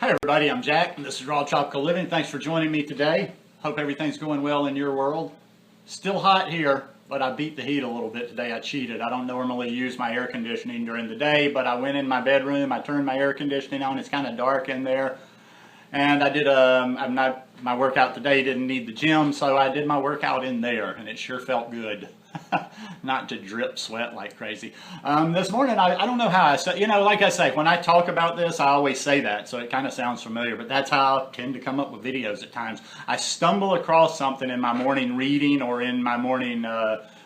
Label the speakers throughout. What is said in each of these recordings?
Speaker 1: Hi everybody, I'm Jack, and this is Raw Tropical Living. Thanks for joining me today. Hope everything's going well in your world. Still hot here, but I beat the heat a little bit today. I cheated. I don't normally use my air conditioning during the day, but I went in my bedroom, I turned my air conditioning on. It's kind of dark in there. And I did my workout today didn't need the gym, so I did my workout in there, and it sure felt good. Not to drip sweat like crazy. This morning, I don't know how I say, like I say, when I talk about this, I always say that, so it kind of sounds familiar, but that's how I tend to come up with videos at times. I stumble across something in my morning reading or in my morning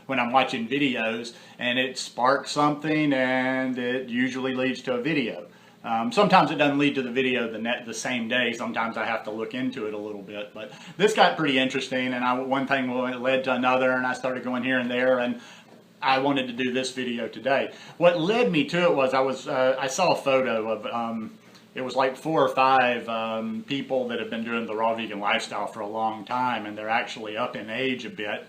Speaker 1: when I'm watching videos, and it sparks something, and it usually leads to a video. Sometimes it doesn't lead to the video the same day. Sometimes I have to look into it a little bit. But this got pretty interesting, and one thing led to another, and I started going here and there, and I wanted to do this video today. What led me to it was I saw a photo of it was like 4 or 5 people that have been doing the raw vegan lifestyle for a long time, and they're actually up in age a bit,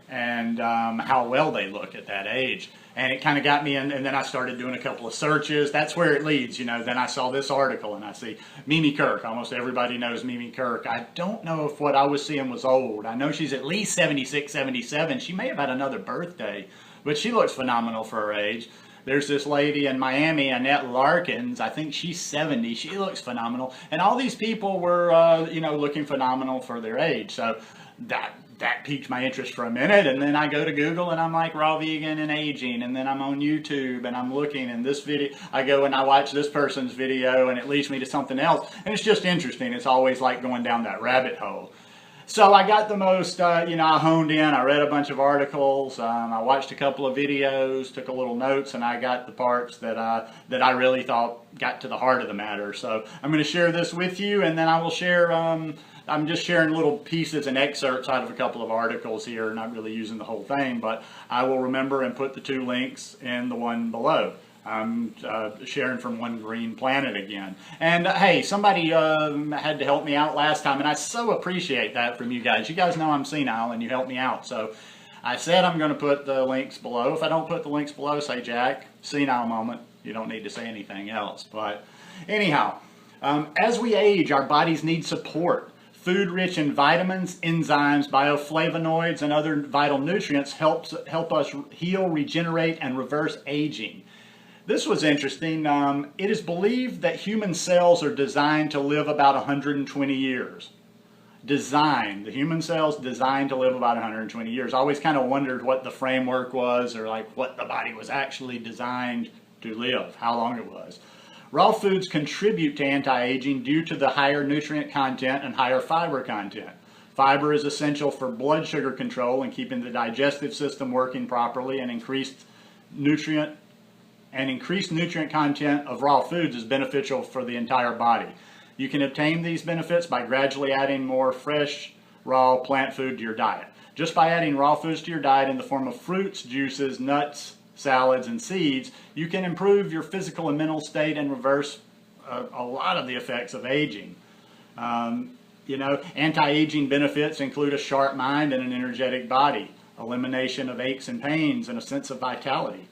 Speaker 1: and how well they look at that age. And it kind of got me in, and then I started doing a couple of searches. That's where it leads, Then I saw this article, and I see Mimi Kirk. Almost everybody knows Mimi Kirk. I don't know if what I was seeing was old. I know she's at least 76, 77. She may have had another birthday, but she looks phenomenal for her age. There's this lady in Miami, Annette Larkins. I think she's 70. She looks phenomenal. And all these people were, looking phenomenal for their age. So that piqued my interest for a minute, and then I go to Google and I'm like raw vegan and aging, and then I'm on YouTube and I'm looking, and this video, I go and I watch this person's video and it leads me to something else, and it's just interesting. It's always like going down that rabbit hole. So I got the most, I honed in, I read a bunch of articles, I watched a couple of videos, took a little notes, and I got the parts that I really thought got to the heart of the matter. So I'm going to share this with you, and then I will share, I'm just sharing little pieces and excerpts out of a couple of articles here, not really using the whole thing, but I will remember and put the 2 links in the one below. I'm sharing from One Green Planet again. And hey, somebody had to help me out last time, and I so appreciate that from you guys. You guys know I'm senile, and you helped me out. So I said I'm going to put the links below. If I don't put the links below, say, Jack, senile moment. You don't need to say anything else. But anyhow, as we age, our bodies need support. Food rich in vitamins, enzymes, bioflavonoids, and other vital nutrients help us heal, regenerate, and reverse aging. This was interesting. It is believed that human cells are designed to live about 120 years. The human cells designed to live about 120 years. I always kind of wondered what the framework was, or like what the body was actually designed to live, how long it was. Raw foods contribute to anti-aging due to the higher nutrient content and higher fiber content. Fiber is essential for blood sugar control and keeping the digestive system working properly, and increased nutrient content of raw foods is beneficial for the entire body. You can obtain these benefits by gradually adding more fresh, raw plant food to your diet. Just by adding raw foods to your diet in the form of fruits, juices, nuts, salads, and seeds, you can improve your physical and mental state and reverse a lot of the effects of aging. Anti-aging benefits include a sharp mind and an energetic body, elimination of aches and pains, and a sense of vitality.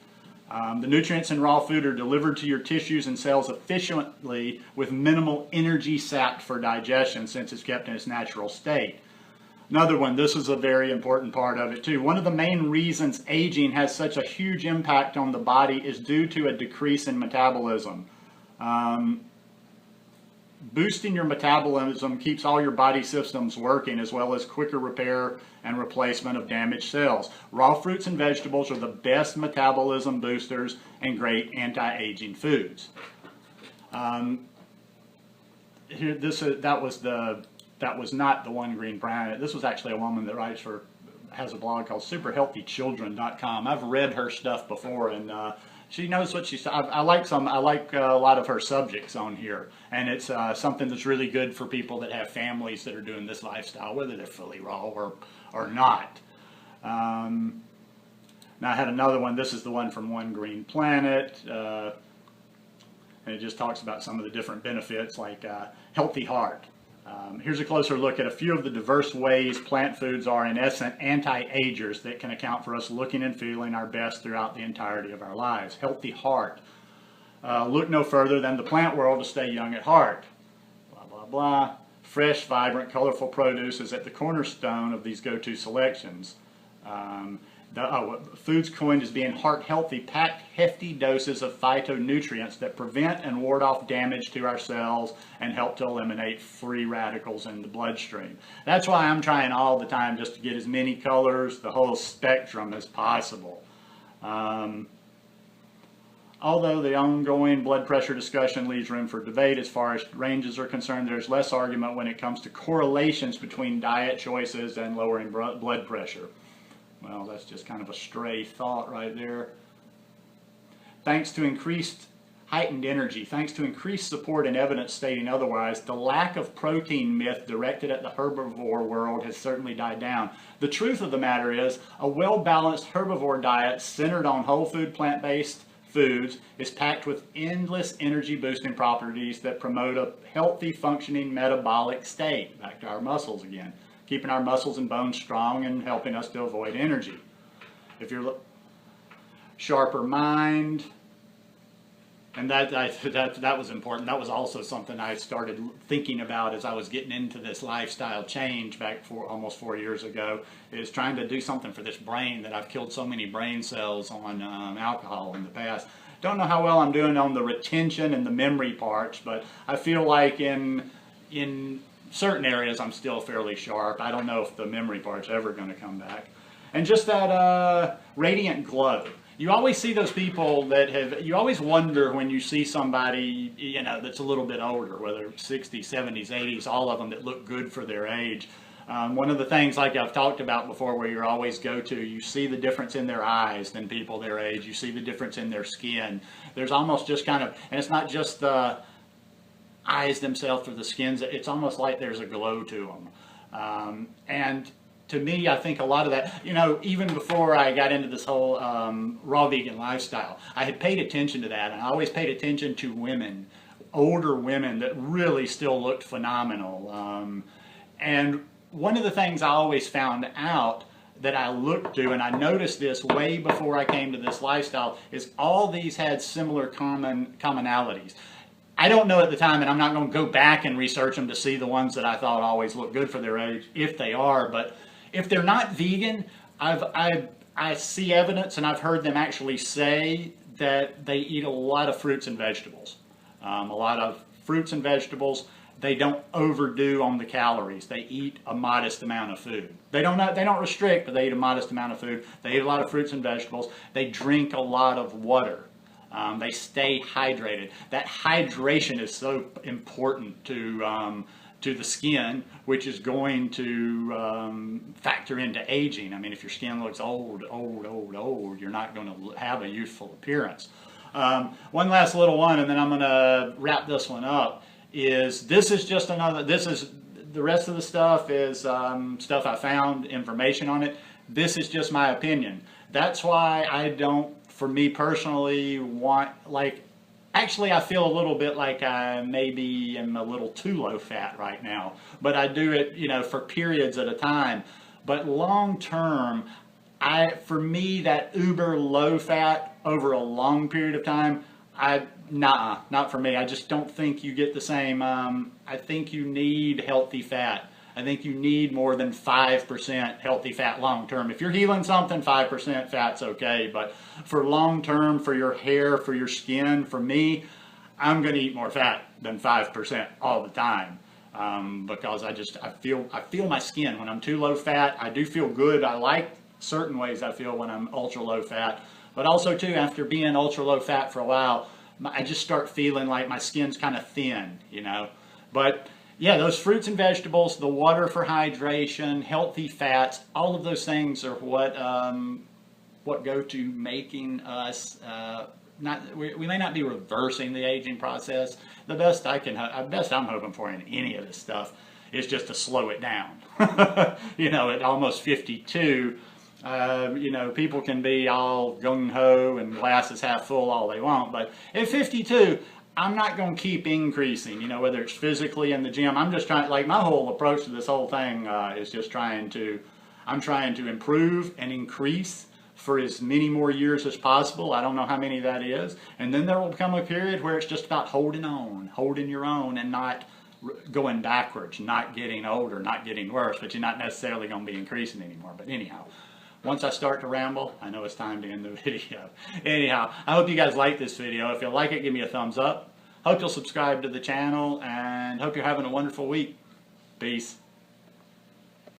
Speaker 1: The nutrients in raw food are delivered to your tissues and cells efficiently with minimal energy sapped for digestion, since it's kept in its natural state. Another one, this is a very important part of it too. One of the main reasons aging has such a huge impact on the body is due to a decrease in metabolism. Boosting your metabolism keeps all your body systems working, as well as quicker repair and replacement of damaged cells. Raw fruits and vegetables are the best metabolism boosters and great anti-aging foods. That was not the One Green Planet. This was actually a woman that has a blog called superhealthychildren.com. I've read her stuff before, and she knows what she's. I like a lot of her subjects on here, and it's something that's really good for people that have families that are doing this lifestyle, whether they're fully raw or not. Now I had another one. This is the one from One Green Planet, and it just talks about some of the different benefits, like healthy heart. Here's a closer look at a few of the diverse ways plant foods are, in essence, anti-agers that can account for us looking and feeling our best throughout the entirety of our lives. Healthy heart. Look no further than the plant world to stay young at heart. blah, blah. Fresh, vibrant, colorful produce is at the cornerstone of these go-to selections. Foods coined as being heart healthy pack hefty doses of phytonutrients that prevent and ward off damage to our cells and help to eliminate free radicals in the bloodstream. That's why I'm trying all the time just to get as many colors, the whole spectrum as possible. Although the ongoing blood pressure discussion leaves room for debate as far as ranges are concerned, there's less argument when it comes to correlations between diet choices and lowering blood pressure. Well, that's just kind of a stray thought right there. Thanks to increased heightened energy, thanks to increased support and evidence stating otherwise, the lack of protein myth directed at the herbivore world has certainly died down. The truth of the matter is, a well-balanced herbivore diet centered on whole food plant-based foods is packed with endless energy boosting properties that promote a healthy functioning metabolic state. Back to our muscles again, keeping our muscles and bones strong and helping us to avoid energy. If you're sharper mind, and that was important. That was also something I started thinking about as I was getting into this lifestyle change back almost 4 years ago, is trying to do something for this brain that I've killed so many brain cells on alcohol in the past. Don't know how well I'm doing on the retention and the memory parts, but I feel like in certain areas I'm still fairly sharp. I don't know if the memory part's ever going to come back. And just that radiant glow. You always see those people you always wonder when you see somebody, that's a little bit older, whether 60s, 70s, 80s, all of them that look good for their age. One of the things, like I've talked about before, where you always go to, you see the difference in their eyes than people their age. You see the difference in their skin. There's almost just kind of, and it's not just the eyes themselves or the skins, it's almost like there's a glow to them. And to me, I think a lot of that, even before I got into this whole raw vegan lifestyle, I had paid attention to that, and I always paid attention to women, older women that really still looked phenomenal. And one of the things I always found out that I looked to, and I noticed this way before I came to this lifestyle, is all these had similar commonalities. I don't know at the time, and I'm not going to go back and research them to see the ones that I thought always looked good for their age, if they are, but if they're not vegan, I see evidence, and I've heard them actually say that they eat a lot of fruits and vegetables. A lot of fruits and vegetables. They don't overdo on the calories. They eat a modest amount of food. They don't restrict, but they eat a modest amount of food. They eat a lot of fruits and vegetables. They drink a lot of water. They stay hydrated. That hydration is so important to the skin, which is going to factor into aging. I mean, if your skin looks old, you're not going to have a youthful appearance. One last little one, and then I'm going to wrap this one up, this is the rest of the stuff is stuff I found, information on it. This is just my opinion. That's why I don't, for me personally, actually, I feel a little bit like I maybe am a little too low fat right now, but I do it, for periods at a time. But long term, for me, that uber low fat over a long period of time, not for me. I just don't think you get the same. I think you need healthy fat. I think you need more than 5% healthy fat long term. If you're healing something, 5% fat's okay. But for long term, for your hair, for your skin, for me, I'm going to eat more fat than 5% all the time. Because I feel my skin when I'm too low fat. I do feel good. I like certain ways I feel when I'm ultra low fat. But also too, after being ultra low fat for a while, I just start feeling like my skin's kind of thin, But yeah, those fruits and vegetables, the water for hydration, healthy fats, all of those things are what go to making us we may not be reversing the aging process. The best I'm hoping for in any of this stuff is just to slow it down. At almost 52, people can be all gung-ho and glasses half full all they want, but at 52, I'm not going to keep increasing, whether it's physically in the gym. I'm just trying, my whole approach to this whole thing is just I'm trying to improve and increase for as many more years as possible. I don't know how many that is. And then there will come a period where it's just about holding your own, and not going backwards, not getting older, not getting worse, but you're not necessarily going to be increasing anymore. But anyhow, once I start to ramble, I know it's time to end the video. Anyhow, I hope you guys like this video. If you like it, give me a thumbs up. Hope you'll subscribe to the channel, and hope you're having a wonderful week. Peace.